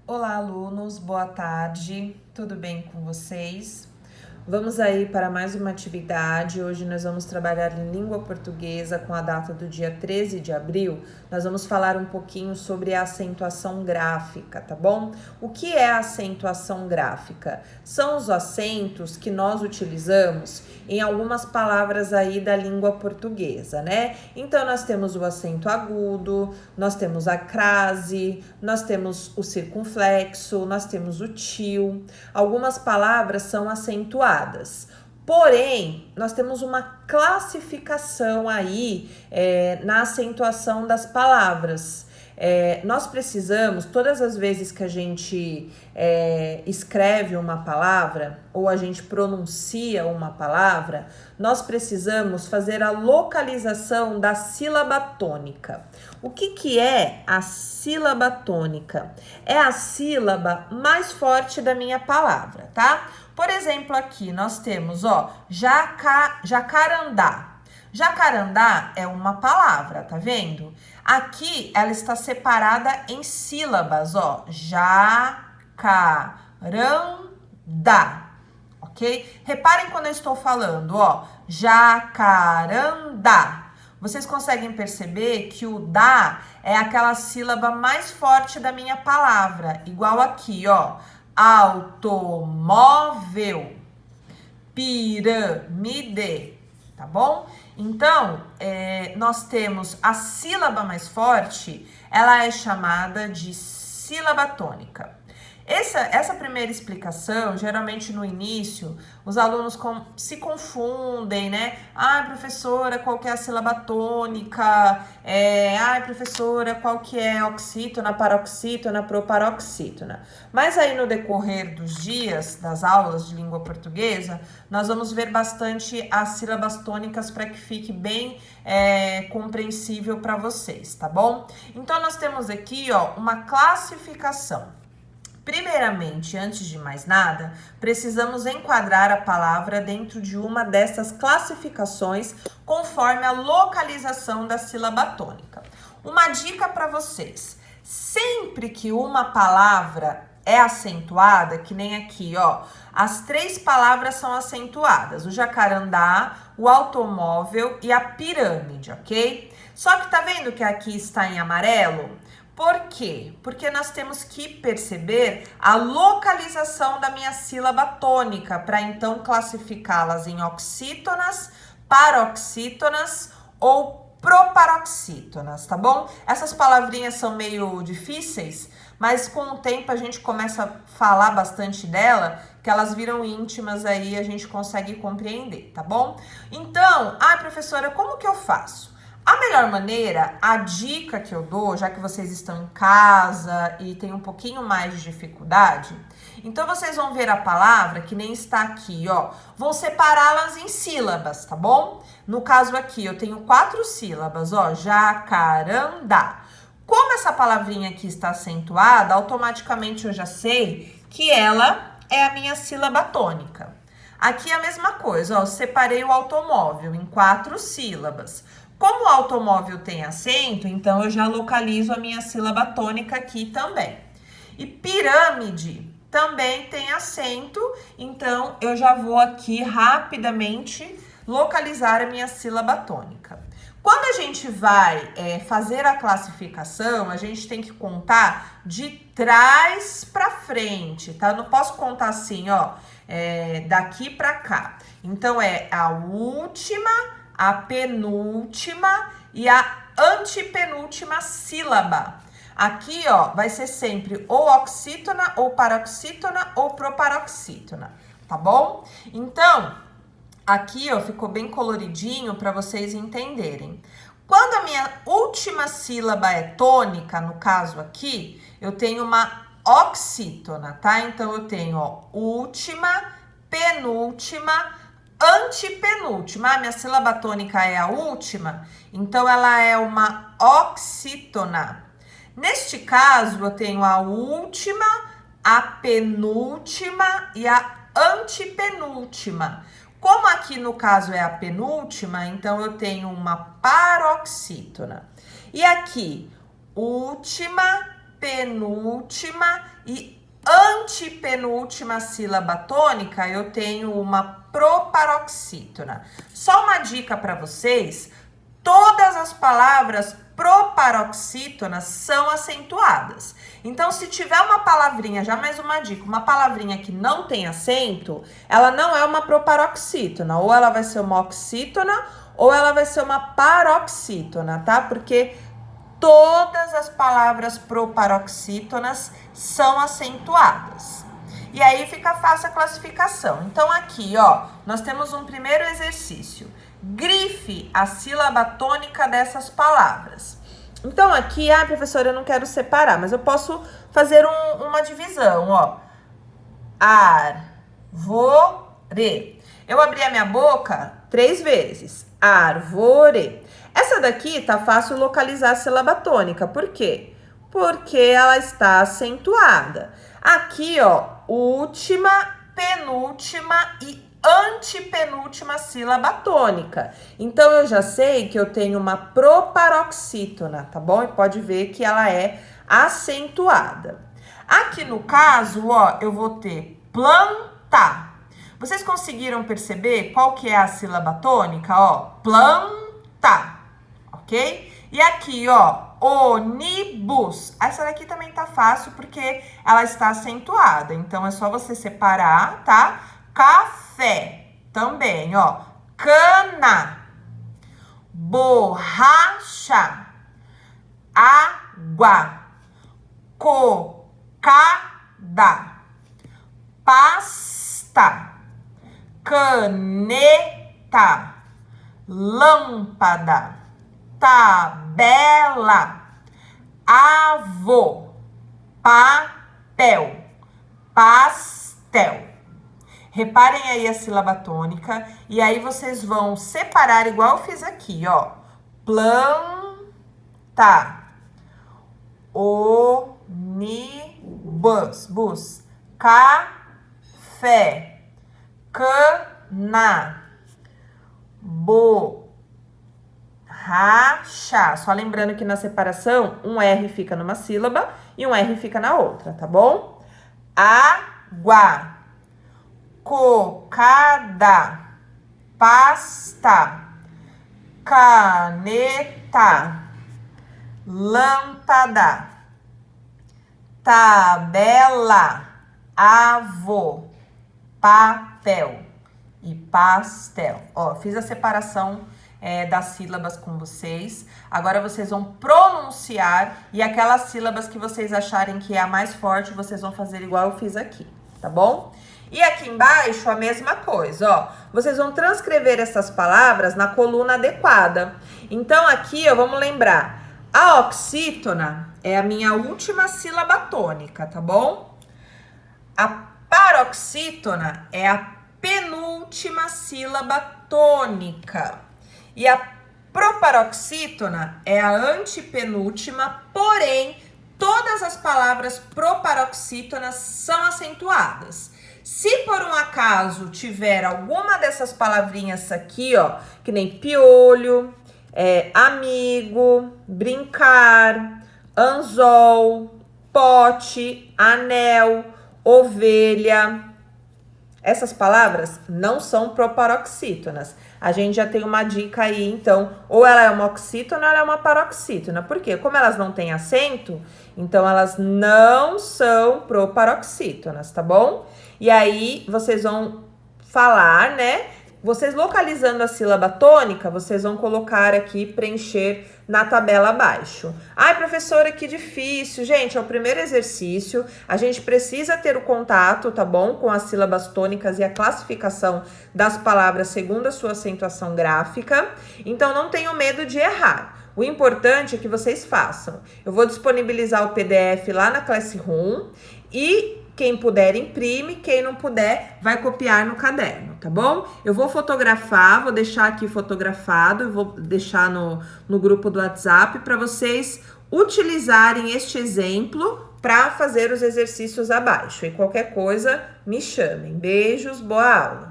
Olá, alunos, boa tarde, tudo bem com vocês? Vamos aí para mais uma atividade. Hoje nós vamos trabalhar em língua portuguesa com a data do dia 13 de abril. Nós vamos falar um pouquinho sobre a acentuação gráfica, tá bom? O que é a acentuação gráfica? São os acentos que nós utilizamos em algumas palavras aí da língua portuguesa, né? Então nós temos o acento agudo, nós temos a crase, nós temos o circunflexo, nós temos o tio. Algumas palavras são acentuadas. Porém, nós temos uma classificação aí na acentuação das palavras. Nós precisamos, todas as vezes que a gente escreve uma palavra ou a gente pronuncia uma palavra, nós precisamos fazer a localização da sílaba tônica. O que é a sílaba tônica? É a sílaba mais forte da minha palavra, tá? Por exemplo, aqui nós temos, jacarandá. Jacarandá é uma palavra, tá vendo? Aqui ela está separada em sílabas, jacarandá, ok? Reparem quando eu estou falando, jacarandá. Vocês conseguem perceber que o dá é aquela sílaba mais forte da minha palavra, igual aqui, automóvel, pirâmide, tá bom? Então, nós temos a sílaba mais forte, ela é chamada de sílaba tônica. Essa primeira explicação, geralmente no início, os alunos se confundem, né? Ai, professora, qual que é a sílaba tônica? Ai, professora, qual que é oxítona, paroxítona, proparoxítona? Mas aí no decorrer dos dias, das aulas de língua portuguesa, nós vamos ver bastante as sílabas tônicas para que fique bem compreensível para vocês, tá bom? Então, nós temos aqui, uma classificação. Primeiramente, antes de mais nada, precisamos enquadrar a palavra dentro de uma dessas classificações conforme a localização da sílaba tônica. Uma dica para vocês: sempre que uma palavra é acentuada, que nem aqui, as três palavras são acentuadas: o jacarandá, o automóvel e a pirâmide, ok? Só que tá vendo que aqui está em amarelo? Por quê? Porque nós temos que perceber a localização da minha sílaba tônica para então classificá-las em oxítonas, paroxítonas ou proparoxítonas, tá bom? Essas palavrinhas são meio difíceis, mas com o tempo a gente começa a falar bastante dela, que elas viram íntimas aí, a gente consegue compreender, tá bom? Então, professora, como que eu faço? A melhor maneira, a dica que eu dou, já que vocês estão em casa e tem um pouquinho mais de dificuldade, então vocês vão ver a palavra que nem está aqui, vão separá-las em sílabas, tá bom? No caso aqui, eu tenho 4 sílabas, jacarandá. Como essa palavrinha aqui está acentuada, automaticamente eu já sei que ela é a minha sílaba tônica. Aqui é a mesma coisa, eu separei o automóvel em 4 sílabas. Como o automóvel tem acento, então eu já localizo a minha sílaba tônica aqui também. E pirâmide também tem acento, então eu já vou aqui rapidamente localizar a minha sílaba tônica. Quando a gente vai fazer a classificação, a gente tem que contar de trás para frente, tá? Não posso contar assim, daqui para cá. Então, é a última, a penúltima e a antepenúltima sílaba. Aqui, vai ser sempre ou oxítona, ou paroxítona, ou proparoxítona, tá bom? Então, aqui, ficou bem coloridinho para vocês entenderem. Quando a minha última sílaba é tônica, no caso aqui, eu tenho uma oxítona, tá? Então, eu tenho, última, penúltima, antepenúltima. Minha sílaba tônica é a última, então ela é uma oxítona. Neste caso, eu tenho a última, a penúltima e a antepenúltima. Como aqui no caso é a penúltima, então eu tenho uma paroxítona. E aqui, última, penúltima e antepenúltima sílaba tônica, eu tenho uma proparoxítona. Só uma dica para vocês, todas as palavras proparoxítonas são acentuadas. Então, se tiver uma palavrinha, já mais uma dica, uma palavrinha que não tem acento, ela não é uma proparoxítona, ou ela vai ser uma oxítona, ou ela vai ser uma paroxítona, tá? Porque todas as palavras proparoxítonas são acentuadas. E aí fica fácil a classificação. Então, aqui, ó, nós temos um primeiro exercício. Grife a sílaba tônica dessas palavras. Então, aqui, professora, eu não quero separar, mas eu posso fazer uma divisão, ó. Arvore. Eu abri a minha boca 3 vezes. Arvore. Essa daqui tá fácil localizar a sílaba tônica. Por quê? Porque ela está acentuada. Aqui, ó, última, penúltima e antepenúltima sílaba tônica. Então, eu já sei que eu tenho uma proparoxítona, tá bom? E pode ver que ela é acentuada. Aqui no caso, ó, eu vou ter plantar. Vocês conseguiram perceber qual que é a sílaba tônica? Ó, plantar, ok? E aqui, ó, ônibus. Essa daqui também tá fácil porque ela está acentuada. Então, é só você separar, tá? Café, também, ó. Cana, borracha, água, cocada, pasta, caneta, lâmpada, tabela, avô, papel, pastel. Reparem aí a sílaba tônica e aí vocês vão separar igual eu fiz aqui, ó. Planta, ônibus, café, cana, borracha. Só lembrando que na separação, um R fica numa sílaba e um R fica na outra, tá bom? Água, cocada, pasta, caneta, lâmpada, tabela, avô, papel e pastel. Ó, fiz a separação das sílabas com vocês. Agora vocês vão pronunciar e aquelas sílabas que vocês acharem que é a mais forte, vocês vão fazer igual eu fiz aqui, tá bom? E aqui embaixo a mesma coisa, ó. Vocês vão transcrever essas palavras na coluna adequada. Então aqui, ó, vamos lembrar. A oxítona é a minha última sílaba tônica, tá bom? A paroxítona é a penúltima sílaba tônica. E a proparoxítona é a antepenúltima, porém, todas as palavras proparoxítonas são acentuadas. Se por um acaso tiver alguma dessas palavrinhas aqui, ó, que nem piolho, amigo, brincar, anzol, pote, anel, ovelha, essas palavras não são proparoxítonas. A gente já tem uma dica aí, então, ou ela é uma oxítona ou ela é uma paroxítona. Por quê? Como elas não têm acento, então elas não são proparoxítonas, tá bom? E aí, vocês vão falar, né? Vocês localizando a sílaba tônica, vocês vão colocar aqui, preencher na tabela abaixo. Ai, professora, que difícil. Gente, é o primeiro exercício. A gente precisa ter o contato, tá bom? Com as sílabas tônicas e a classificação das palavras segundo a sua acentuação gráfica. Então, não tenham medo de errar. O importante é que vocês façam. Eu vou disponibilizar o PDF lá na Classroom e quem puder imprime, quem não puder vai copiar no caderno, tá bom? Eu vou fotografar, vou deixar aqui fotografado, vou deixar no grupo do WhatsApp para vocês utilizarem este exemplo para fazer os exercícios abaixo. E qualquer coisa, me chamem. Beijos, boa aula!